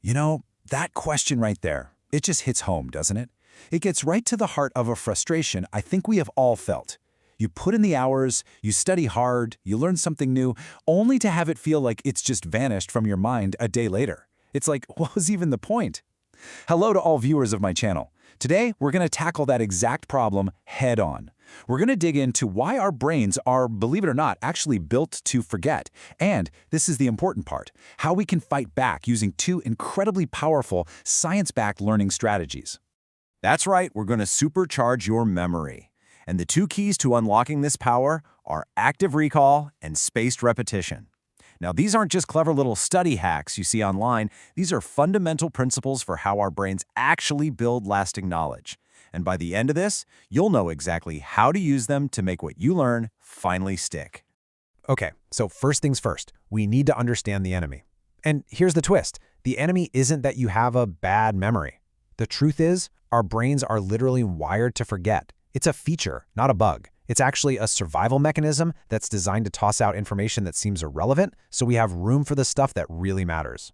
You know, that question right there, it just hits home, doesn't it? It gets right to the heart of a frustration I think we have all felt. You put in the hours, you study hard, you learn something new, only to have it feel like it's just vanished from your mind a day later. It's like, what was even the point? Hello to all viewers of my channel. Today, we're going to tackle that exact problem head on. We're going to dig into why our brains are, believe it or not, actually built to forget. And this is the important part, how we can fight back using two incredibly powerful science-backed learning strategies. That's right, we're going to supercharge your memory. And the two keys to unlocking this power are active recall and spaced repetition. Now, these aren't just clever little study hacks you see online. These are fundamental principles for how our brains actually build lasting knowledge. And by the end of this, you'll know exactly how to use them to make what you learn finally stick. Okay, so first things first, we need to understand the enemy. And here's the twist. The enemy isn't that you have a bad memory. The truth is, our brains are literally wired to forget. It's a feature, not a bug. It's actually a survival mechanism that's designed to toss out information that seems irrelevant, so we have room for the stuff that really matters.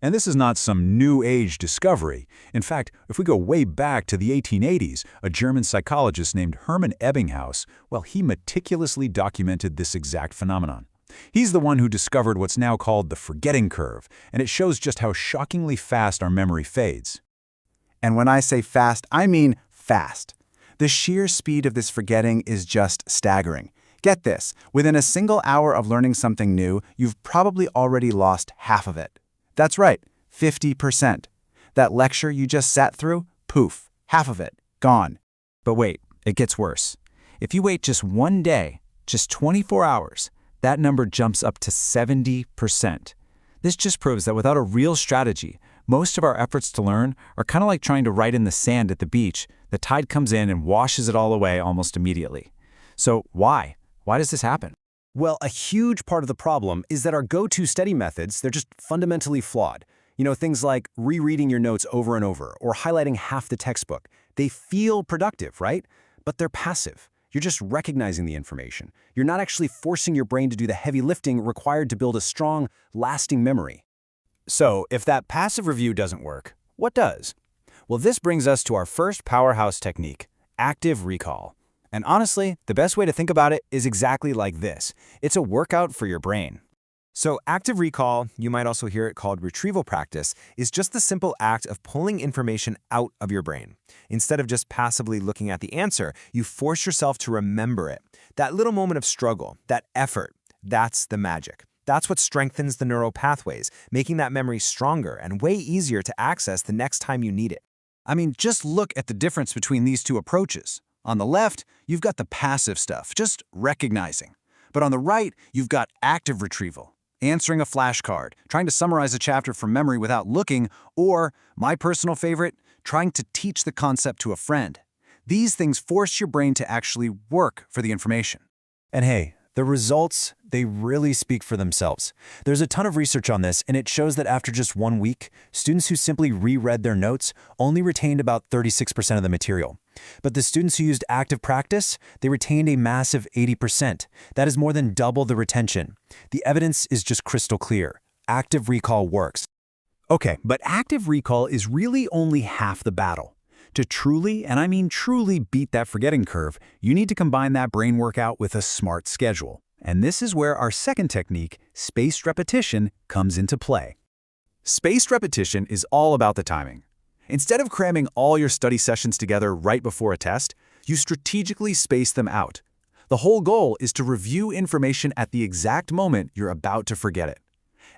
And this is not some new age discovery. In fact, if we go way back to the 1880s, a German psychologist named Hermann Ebbinghaus, well, he meticulously documented this exact phenomenon. He's the one who discovered what's now called the forgetting curve, and it shows just how shockingly fast our memory fades. And when I say fast, I mean fast. The sheer speed of this forgetting is just staggering. Get this, within a single hour of learning something new, you've probably already lost half of it. That's right, 50%. That lecture you just sat through, poof, half of it, gone. But wait, it gets worse. If you wait just one day, just 24 hours, that number jumps up to 70%. This just proves that without a real strategy, most of our efforts to learn are kind of like trying to write in the sand at the beach. The tide comes in and washes it all away almost immediately. So why? Why does this happen? Well, a huge part of the problem is that our go-to study methods, they're just fundamentally flawed. You know, things like rereading your notes over and over or highlighting half the textbook. They feel productive, right? But they're passive. You're just recognizing the information. You're not actually forcing your brain to do the heavy lifting required to build a strong, lasting memory. So, if that passive review doesn't work, what does? Well, this brings us to our first powerhouse technique, active recall. And honestly, the best way to think about it is exactly like this. It's a workout for your brain. So active recall, you might also hear it called retrieval practice, is just the simple act of pulling information out of your brain. Instead of just passively looking at the answer, you force yourself to remember it. That little moment of struggle, that effort, that's the magic. That's what strengthens the neural pathways, making that memory stronger and way easier to access the next time you need it. I mean, just look at the difference between these two approaches. On the left, you've got the passive stuff, just recognizing. But on the right, you've got active retrieval, answering a flashcard, trying to summarize a chapter from memory without looking, or, my personal favorite, trying to teach the concept to a friend. These things force your brain to actually work for the information. And hey, the results, they really speak for themselves. There's a ton of research on this, and it shows that after just 1 week, students who simply reread their notes only retained about 36% of the material. But the students who used active practice, they retained a massive 80%. That is more than double the retention. The evidence is just crystal clear. Active recall works. Okay, but active recall is really only half the battle. To truly, and I mean truly, beat that forgetting curve, you need to combine that brain workout with a smart schedule. And this is where our second technique, spaced repetition, comes into play. Spaced repetition is all about the timing. Instead of cramming all your study sessions together right before a test, you strategically space them out. The whole goal is to review information at the exact moment you're about to forget it.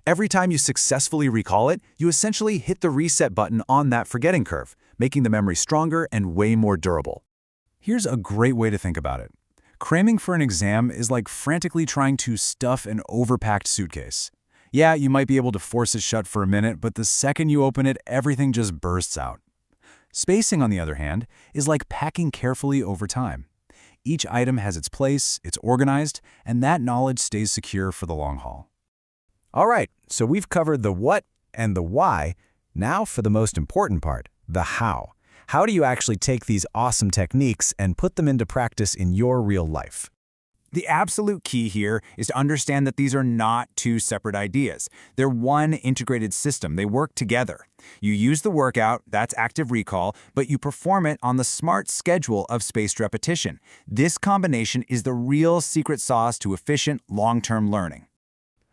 Every time you successfully recall it, you essentially hit the reset button on that forgetting curve, making the memory stronger and way more durable. Here's a great way to think about it. Cramming for an exam is like frantically trying to stuff an overpacked suitcase. Yeah, you might be able to force it shut for a minute, but the second you open it, everything just bursts out. Spacing, on the other hand, is like packing carefully over time. Each item has its place, it's organized, and that knowledge stays secure for the long haul. All right, so we've covered the what and the why. Now for the most important part, the how. How do you actually take these awesome techniques and put them into practice in your real life? The absolute key here is to understand that these are not two separate ideas. They're one integrated system. They work together. You use the workout, that's active recall, but you perform it on the smart schedule of spaced repetition. This combination is the real secret sauce to efficient, long-term learning.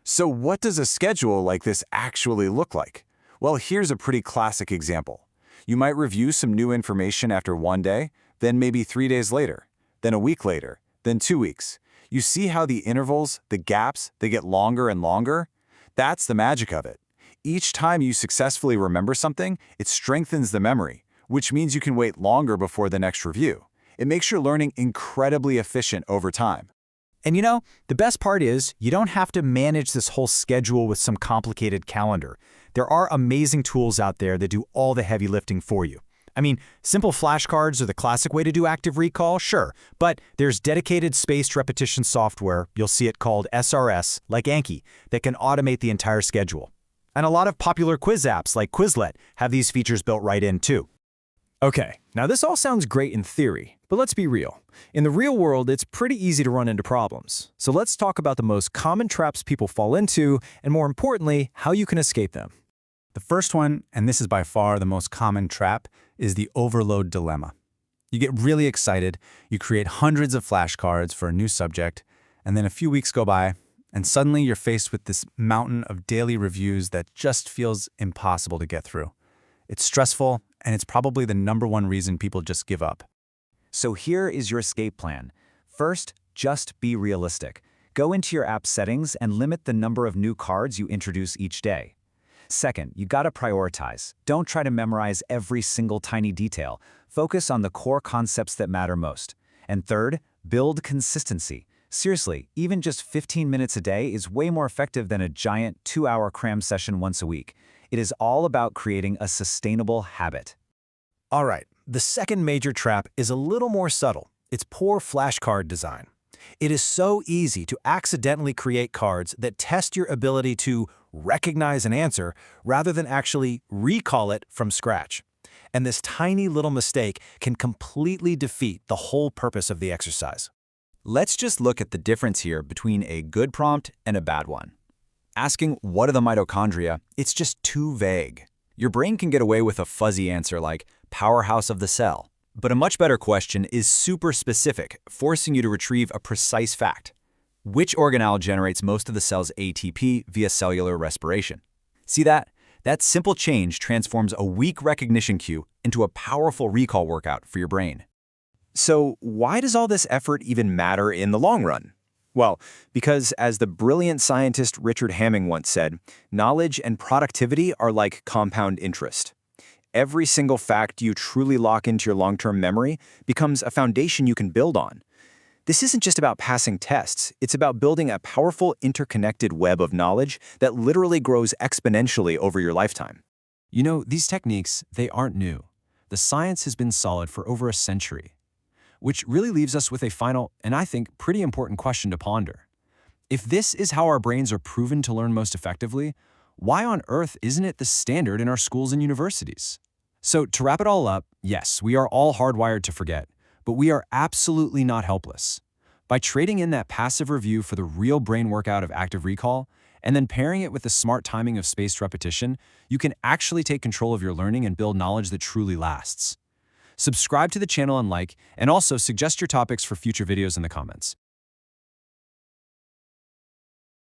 So what does a schedule like this actually look like? Well, here's a pretty classic example. You might review some new information after one day, then maybe 3 days later, then a week later, then 2 weeks. You see how the intervals, the gaps, they get longer and longer? That's the magic of it. Each time you successfully remember something, it strengthens the memory, which means you can wait longer before the next review. It makes your learning incredibly efficient over time. And you know, the best part is you don't have to manage this whole schedule with some complicated calendar. There are amazing tools out there that do all the heavy lifting for you. I mean, simple flashcards are the classic way to do active recall, sure, but there's dedicated spaced repetition software, you'll see it called SRS, like Anki, that can automate the entire schedule. And a lot of popular quiz apps like Quizlet have these features built right in too. Okay, now this all sounds great in theory, but let's be real. In the real world, it's pretty easy to run into problems. So let's talk about the most common traps people fall into, and more importantly, how you can escape them. The first one, and this is by far the most common trap, is the overload dilemma. You get really excited, you create hundreds of flashcards for a new subject, and then a few weeks go by, and suddenly you're faced with this mountain of daily reviews that just feels impossible to get through. It's stressful, and it's probably the #1 reason people just give up. So here is your escape plan. First, just be realistic. Go into your app settings and limit the number of new cards you introduce each day. Second, you gotta prioritize. Don't try to memorize every single tiny detail. Focus on the core concepts that matter most. And third, build consistency. Seriously, even just 15 minutes a day is way more effective than a giant 2-hour cram session once a week. It is all about creating a sustainable habit. All right, the second major trap is a little more subtle. It's poor flashcard design. It is so easy to accidentally create cards that test your ability to recognize an answer rather than actually recall it from scratch. And this tiny little mistake can completely defeat the whole purpose of the exercise. Let's just look at the difference here between a good prompt and a bad one. Asking, what are the mitochondria? It's just too vague. Your brain can get away with a fuzzy answer like powerhouse of the cell. But a much better question is super specific, forcing you to retrieve a precise fact. Which organelle generates most of the cell's ATP via cellular respiration? See that? That simple change transforms a weak recognition cue into a powerful recall workout for your brain. So why does all this effort even matter in the long run? Well, because as the brilliant scientist Richard Hamming once said, knowledge and productivity are like compound interest. Every single fact you truly lock into your long-term memory becomes a foundation you can build on. This isn't just about passing tests, it's about building a powerful interconnected web of knowledge that literally grows exponentially over your lifetime. You know, these techniques, they aren't new. The science has been solid for over a century, which really leaves us with a final, and I think pretty important question to ponder. If this is how our brains are proven to learn most effectively, why on earth isn't it the standard in our schools and universities? So to wrap it all up, yes, we are all hardwired to forget, but we are absolutely not helpless. By trading in that passive review for the real brain workout of active recall, and then pairing it with the smart timing of spaced repetition, you can actually take control of your learning and build knowledge that truly lasts. Subscribe to the channel and like, and also suggest your topics for future videos in the comments.